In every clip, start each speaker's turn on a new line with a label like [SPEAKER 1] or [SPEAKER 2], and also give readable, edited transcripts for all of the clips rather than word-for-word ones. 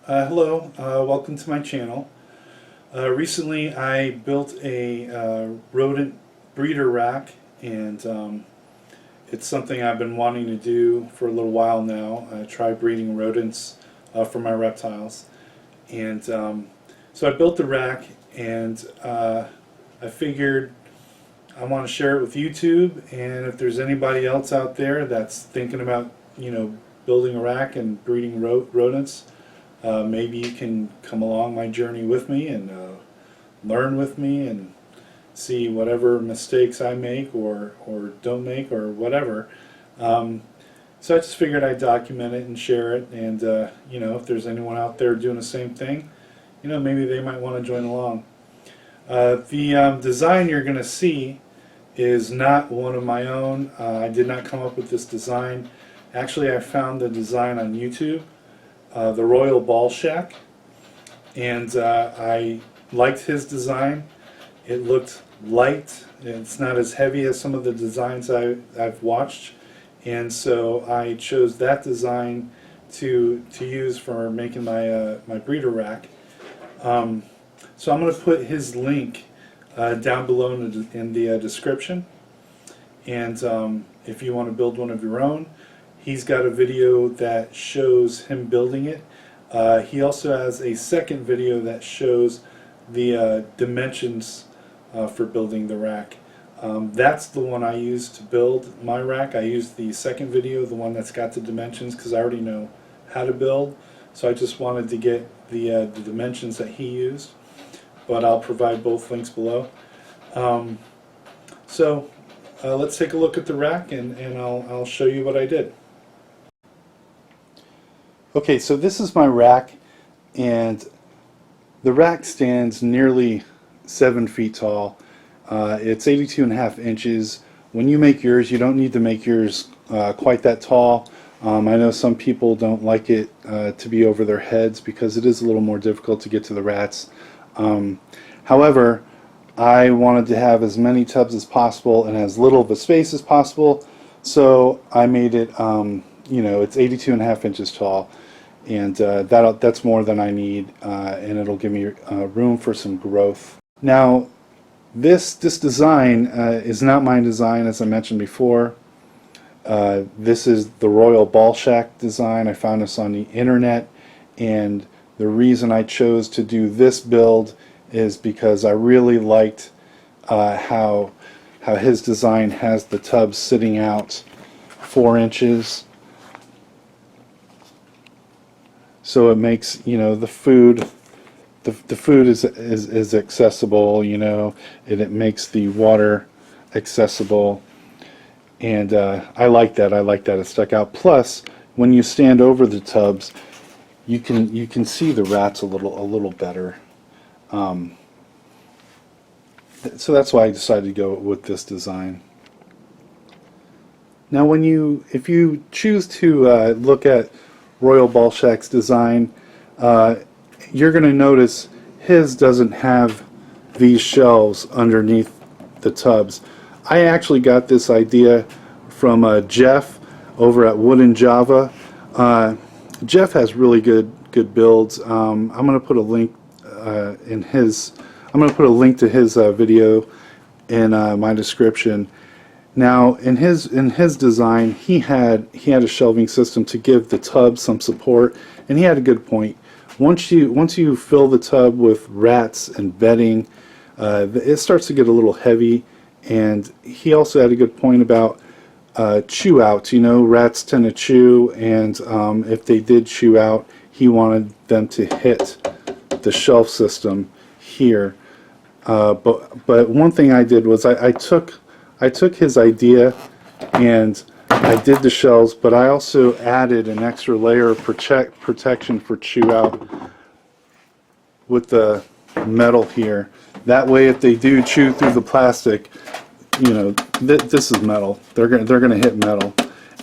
[SPEAKER 1] Hello, welcome to my channel. Recently I built a rodent breeder rack, and it's something I've been wanting to do for a little while now. I try breeding rodents for my reptiles, and so I built the rack, and I figured I want to share it with YouTube, and if there's anybody else out there that's thinking about building a rack and breeding rodents, maybe you can come along my journey with me and learn with me and see whatever mistakes I make or don't make or whatever. So I just figured I'd document it and share it, and if there's anyone out there doing the same thing, maybe they might want to join along. The design you're going to see is not one of my own. I did not come up with this design. Actually, I found the design on YouTube. The Royal Ball Shack, and I liked his design. It looked light. It's not as heavy as some of the designs I've watched, and so I chose that design to use for making my my breeder rack. So I'm going to put his link down below in the description, and if you want to build one of your own, he's got a video that shows him building it. He also has a second video that shows the dimensions for building the rack. That's the one I used to build my rack. I used the second video, the one that's got the dimensions, because I already know how to build. So I just wanted to get the dimensions that he used. But I'll provide both links below. Let's take a look at the rack, and I'll show you what I did. Okay, so this is my rack, and the rack stands nearly 7 feet tall. It's 82.5 inches. When you make yours, you don't need to make yours quite that tall. I know some people don't like it to be over their heads because it is a little more difficult to get to the rats. However, I wanted to have as many tubs as possible and as little of a space as possible, so I made it, it's 82.5 inches tall, and that's more than I need, and it'll give me room for some growth. Now, this design is not my design, as I mentioned before. This is the Royal Ball Shack design. I found this on the internet, and the reason I chose to do this build is because I really liked how his design has the tubs sitting out 4 inches, so it makes the food is accessible, and it makes the water accessible, and I like that. It stuck out. Plus, when you stand over the tubs, you can see the rats a little better. So that's why I decided to go with this design. Now, if you choose to look at Royal Ball Shack's design, you're going to notice his doesn't have these shelves underneath the tubs. I actually got this idea from Jeff over at Woodnjava. Jeff has really good builds. I'm going to put a link I'm going to put a link to his video in my description. Now, in his design, he had a shelving system to give the tub some support, and he had a good point. Once you fill the tub with rats and bedding, it starts to get a little heavy, and he also had a good point about chew outs. Rats tend to chew, and if they did chew out, he wanted them to hit the shelf system here. But one thing I did was I took his idea and I did the shelves, but I also added an extra layer of protection for chew out with the metal here. That way, if they do chew through the plastic, this is metal. They're gonna hit metal.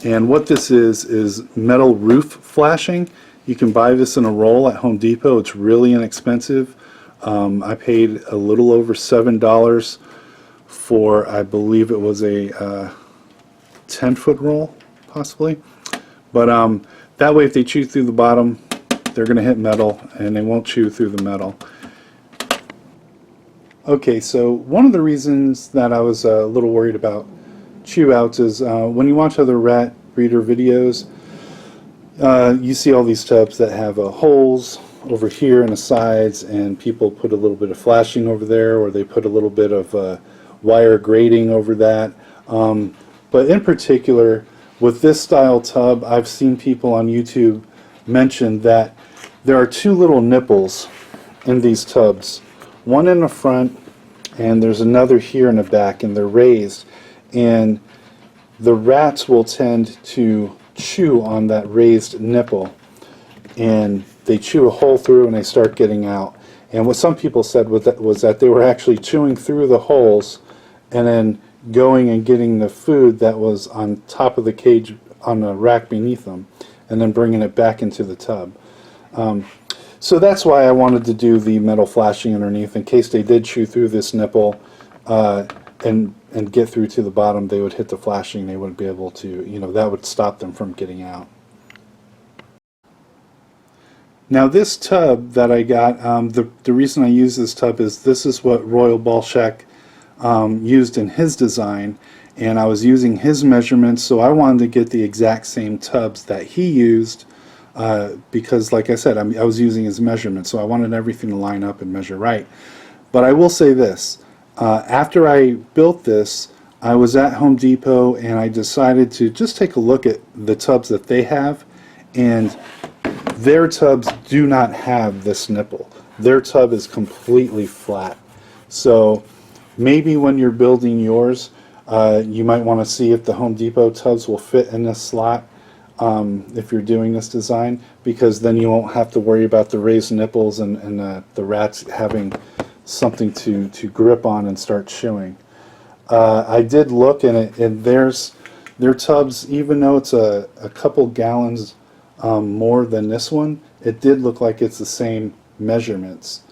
[SPEAKER 1] And what this is metal roof flashing. You can buy this in a roll at Home Depot. It's really inexpensive. I paid a little over $7 for, I believe it was a 10-foot roll, possibly. But that way, if they chew through the bottom, they're going to hit metal and they won't chew through the metal. Okay, so one of the reasons that I was a little worried about chew outs is when you watch other rat breeder videos, you see all these tubs that have holes over here in the sides, and people put a little bit of flashing over there, or they put a little bit of wire grating over that. But in particular, with this style tub, I've seen people on YouTube mention that there are two little nipples in these tubs. One in the front, and there's another here in the back, and they're raised. And the rats will tend to chew on that raised nipple, and they chew a hole through and they start getting out. And what some people said was that they were actually chewing through the holes and then going and getting the food that was on top of the cage on the rack beneath them, and then bringing it back into the tub. So that's why I wanted to do the metal flashing underneath, in case they did chew through this nipple and get through to the bottom. They would hit the flashing. They wouldn't be able to, that would stop them from getting out. Now this tub that I got, the reason I use this tub is this is what Royal Balshak used in his design, and I was using his measurements, so I wanted to get the exact same tubs that he used. Because like I said, I was using his measurements, so I wanted everything to line up and measure right. But I will say this, after I built this, I was at Home Depot and I decided to just take a look at the tubs that they have, and their tubs do not have this nipple. Their tub is completely flat. So maybe when you're building yours, you might want to see if the Home Depot tubs will fit in this slot. If you're doing this design, because then you won't have to worry about the raised nipples and the rats having something to grip on and start chewing. I did look, and their tubs, even though it's a couple gallons more than this one, it did look like it's the same measurements.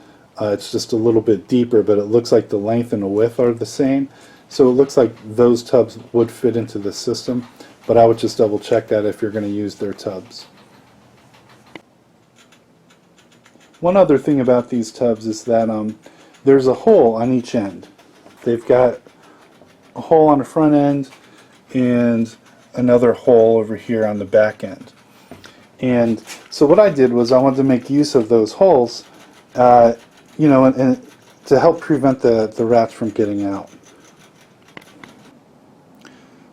[SPEAKER 1] It's just a little bit deeper, but it looks like the length and the width are the same. So it looks like those tubs would fit into the system. But I would just double check that if you're going to use their tubs. One other thing about these tubs is that there's a hole on each end. They've got a hole on the front end and another hole over here on the back end. And so what I did was I wanted to make use of those holes, and to help prevent the rats from getting out.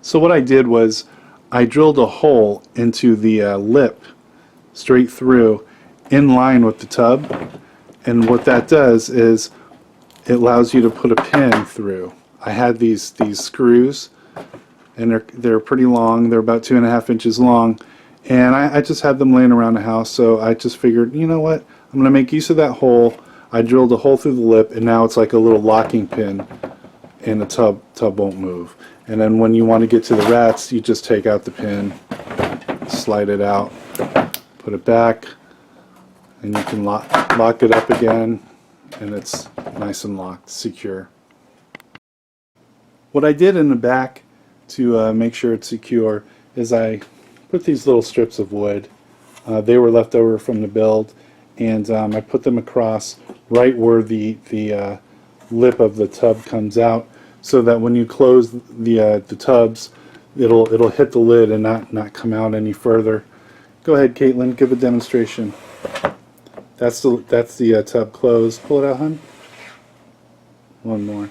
[SPEAKER 1] So what I did was I drilled a hole into the lip straight through in line with the tub, and what that does is it allows you to put a pin through. I had these screws, and they're pretty long. They're about 2.5 inches long, and I just had them laying around the house, so I just figured, you know what, I'm going to make use of that hole. I drilled a hole through the lip, and now it's like a little locking pin, and the tub won't move. And then when you want to get to the rats, you just take out the pin, slide it out, put it back, and you can lock it up again, and it's nice and locked, secure. What I did in the back to make sure it's secure is I put these little strips of wood. They were left over from the build, and I put them across right where the lip of the tub comes out, so that when you close the tubs, it'll hit the lid and not come out any further. Go ahead, Caitlin, give a demonstration. That's the tub closed. Pull it out, hon. One more.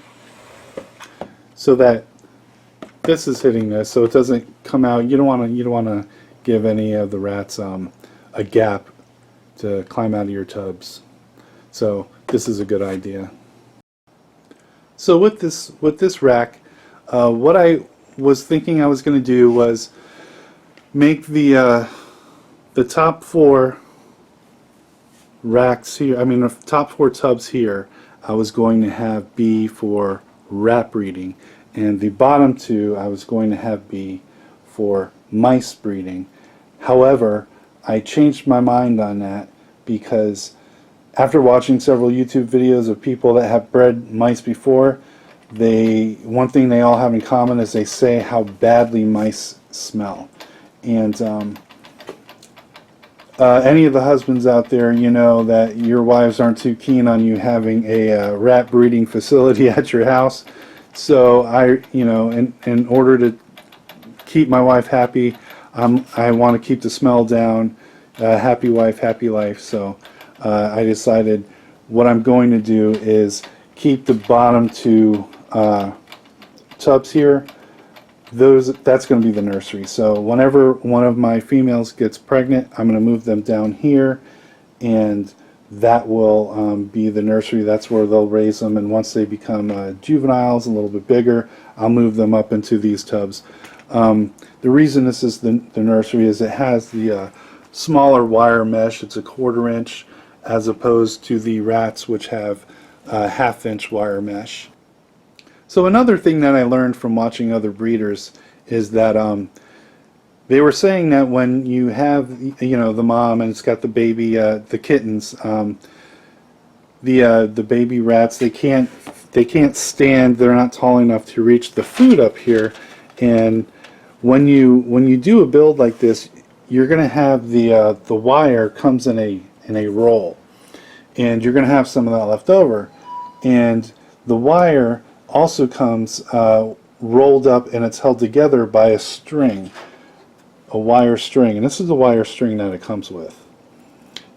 [SPEAKER 1] So that this is hitting this, so it doesn't come out. You don't want to give any of the rats a gap to climb out of your tubs. So this is a good idea. So with this rack, what I was thinking I was going to do was make the top 4 racks here, the top 4 tubs here, I was going to have be for rat breeding, and the bottom 2 I was going to have be for mice breeding. However, I changed my mind on that because after watching several YouTube videos of people that have bred mice before, one thing they all have in common is they say how badly mice smell. And any of the husbands out there, you know that your wives aren't too keen on you having a rat breeding facility at your house. So in order to keep my wife happy, I want to keep the smell down. Happy wife, happy life. So I decided what I'm going to do is keep the bottom two tubs here. That's going to be the nursery. So whenever one of my females gets pregnant, I'm going to move them down here, and that will be the nursery. That's where they'll raise them, and once they become juveniles, a little bit bigger, I'll move them up into these tubs. The reason this is the nursery is it has the smaller wire mesh. It's a 1/4 inch as opposed to the rats, which have 1/2 inch wire mesh. So another thing that I learned from watching other breeders is that they were saying that when you have, you know, the mom and it's got the baby, the kittens, the baby rats, they can't stand. They're not tall enough to reach the food up here. And when you do a build like this, you're going to have the wire comes in a roll, and you're going to have some of that left over, and the wire also comes rolled up, and it's held together by a string, a wire string, and this is the wire string that it comes with.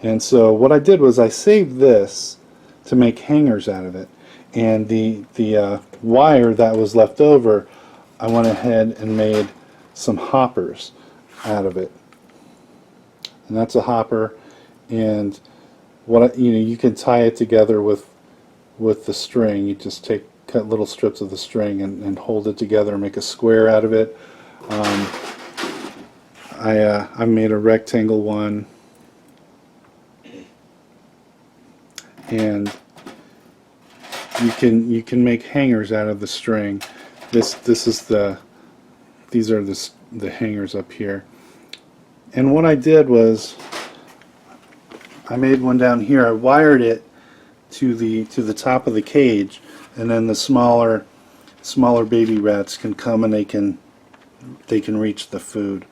[SPEAKER 1] And so what I did was I saved this to make hangers out of it, and the wire that was left over, I went ahead and made some hoppers out of it, and that's a hopper. And you can tie it together with the string. You just cut little strips of the string and hold it together and make a square out of it. I made a rectangle one, and you can make hangers out of the string. These are the hangers up here. And what I did was I made one down here. I wired it to the top of the cage, and then the smaller baby rats can come and they can reach the food.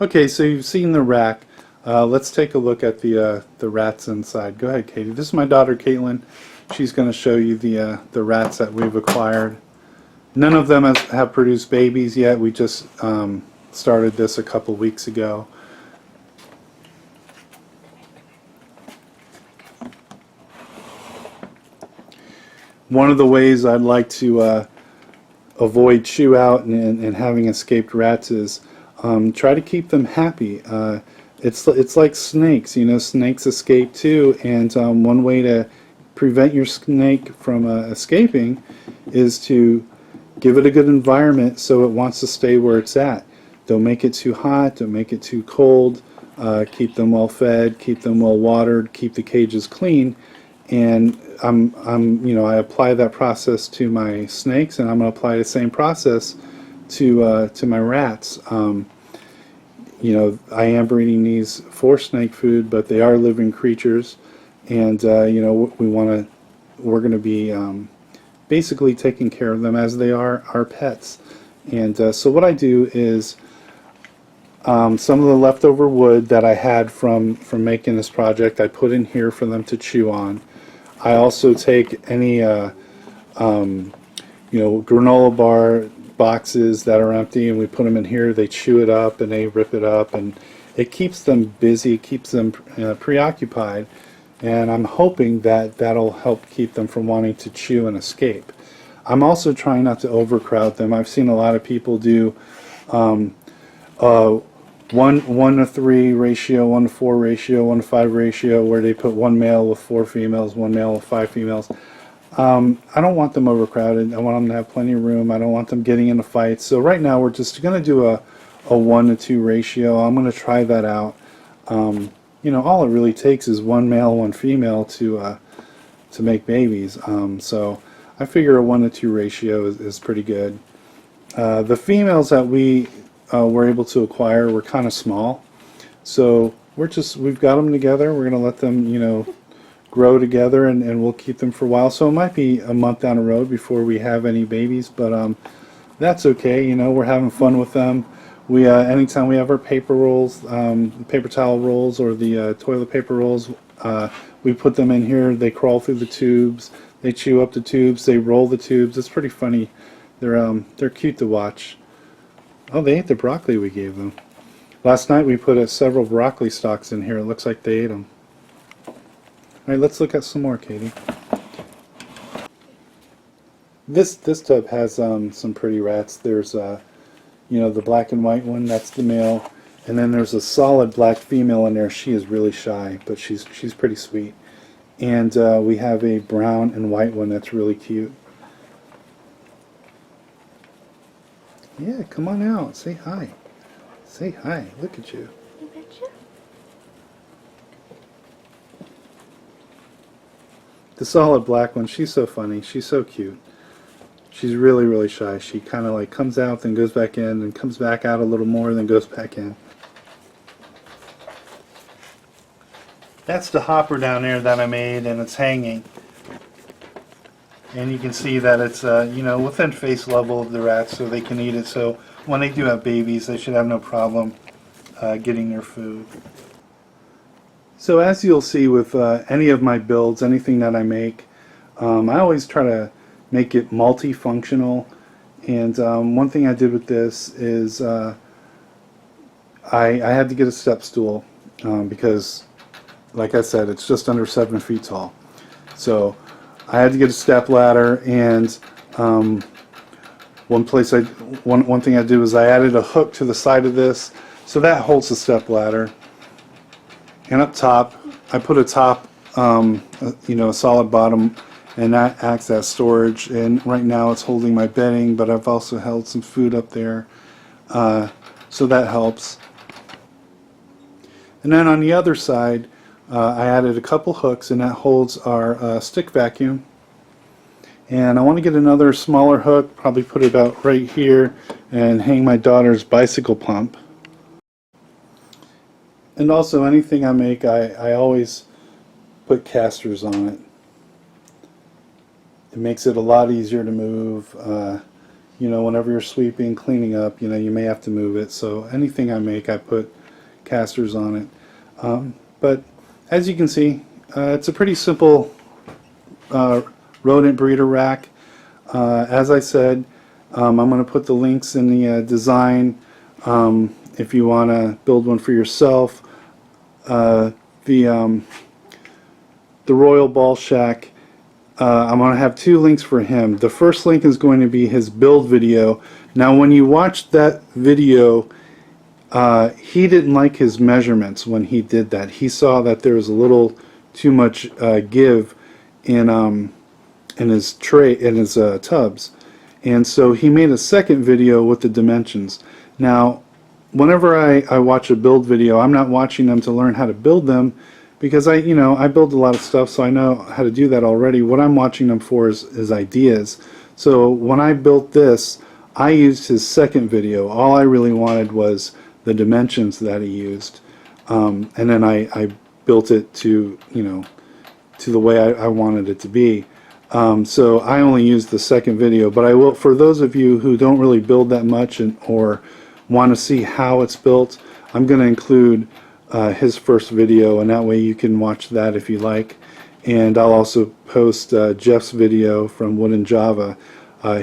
[SPEAKER 1] Okay, so you've seen the rack. Let's take a look at the rats inside. Go ahead, Katie. This is my daughter, Caitlin. She's going to show you the rats that we've acquired. None of them have produced babies yet. We just started this a couple weeks ago. One of the ways I'd like to avoid chew out and having escaped rats is try to keep them happy. It's like snakes. You know, snakes escape too, and one way to prevent your snake from escaping is to give it a good environment so it wants to stay where it's at. Don't make it too hot, don't make it too cold. Keep them well fed, keep them well watered, keep the cages clean. And I apply that process to my snakes, and I'm going to apply the same process to my rats. I am breeding these for snake food, but they are living creatures, and we're going to be basically taking care of them as they are our pets. And so what I do is some of the leftover wood that I had from making this project, I put in here for them to chew on. I also take any granola bar boxes that are empty, and we put them in here. They chew it up and they rip it up, and it keeps them busy, keeps them preoccupied, and I'm hoping that that'll help keep them from wanting to chew and escape. I'm also trying not to overcrowd them. I've seen a lot of people do 1:3 ratio, 1:4 ratio, 1:5 ratio, where they put one male with 4 females, one male with 5 females. I don't want them overcrowded. I want them to have plenty of room. I don't want them getting into fights. So right now we're just going to do a 1:2 ratio. I'm going to try that out. All it really takes is one male, one female to make babies. So I figure a 1:2 ratio is pretty good. The females that we were able to acquire were kind of small, so we've got them together. We're going to let them grow together, and we'll keep them for a while. So it might be a month down the road before we have any babies, but that's okay. We're having fun with them. We anytime we have our paper rolls, paper towel rolls, or the toilet paper rolls, we put them in here. They crawl through the tubes. They chew up the tubes. They roll the tubes. It's pretty funny. They're cute to watch. Oh, they ate the broccoli we gave them. Last night we put several broccoli stalks in here. It looks like they ate them. All right, let's look at some more, Katie. This tub has some pretty rats. There's you know, the black and white one, that's the male, and then there's a solid black female in there. She is really shy, but she's pretty sweet. And we have a brown and white one that's really cute. Yeah, come on out, say hi. Say hi. Look at you. The solid black one, she's so funny. She's so cute. She's really, really shy. She kind of like comes out, then goes back in, and comes back out a little more, then goes back in. That's the hopper down there that I made, and it's hanging. And you can see that it's, you know, within face level of the rats, so they can eat it. So when they do have babies, they should have no problem getting their food. So as you'll see with any of my builds, anything that I make, I always try to make it multifunctional. And one thing I did with this is I had to get a step stool because, like I said, it's just under 7 feet tall. So I had to get a step ladder, and one thing I did was I added a hook to the side of this, so that holds the step ladder. And up top, I put a top, you know, a solid bottom, and that acts as storage. And right now it's holding my bedding, but I've also held some food up there, so that helps. And then on the other side, I added a couple hooks, and that holds our stick vacuum. And I want to get another smaller hook, probably put it about right here, and hang my daughter's bicycle pump. And also, anything I make, I always put casters on it. It makes it a lot easier to move. You know, whenever you're sweeping, cleaning up, you know, you may have to move it. So anything I make, I put casters on it. But as you can see, it's a pretty simple rodent breeder rack. As I said, I'm going to put the links in the design if you want to build one for yourself. The Royal Ball Shack, I'm going to have 2 links for him. The first link is going to be his build video. Now when you watch that video, he didn't like his measurements when he did that. He saw that there was a little too much give in his tray, in his tubs, and so he made a second video with the dimensions. Now whenever I watch a build video, I'm not watching them to learn how to build them, because I build a lot of stuff, so I know how to do that already. What I'm watching them for is ideas. So when I built this, I used his second video. All I really wanted was the dimensions that he used, and then I built it to, you know, to the way I wanted it to be. So I only used the second video, but I will, for those of you who don't really build that much or want to see how it's built, I'm going to include his first video, and that way you can watch that if you like. And I'll also post Jeff's video from Woodnjava.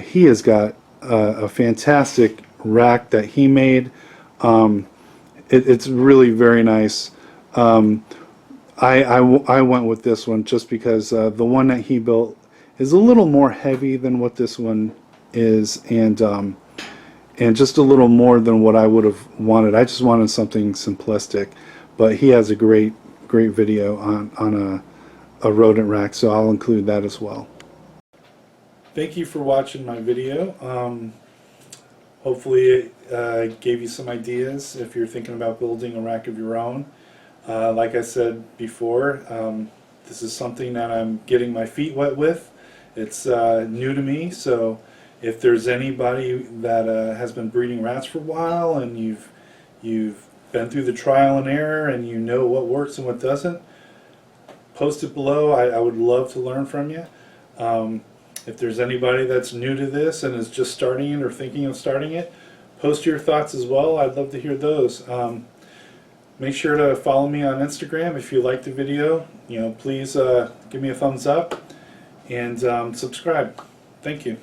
[SPEAKER 1] He has got a fantastic rack that he made. It's really very nice. I went with this one just because the one that he built is a little more heavy than what this one is, and just a little more than what I would have wanted. I just wanted something simplistic, but he has a great video on a rodent rack, so I'll include that as well. Thank you for watching my video. Hopefully it gave you some ideas if you're thinking about building a rack of your own. Like I said before, this is something that I'm getting my feet wet with. It's new to me, so if there's anybody that has been breeding rats for a while, and you've been through the trial and error, and you know what works and what doesn't, post it below. I would love to learn from you. If there's anybody that's new to this and is just starting it or thinking of starting it, post your thoughts as well. I'd love to hear those. Make sure to follow me on Instagram if you liked the video. Please give me a thumbs up and subscribe. Thank you.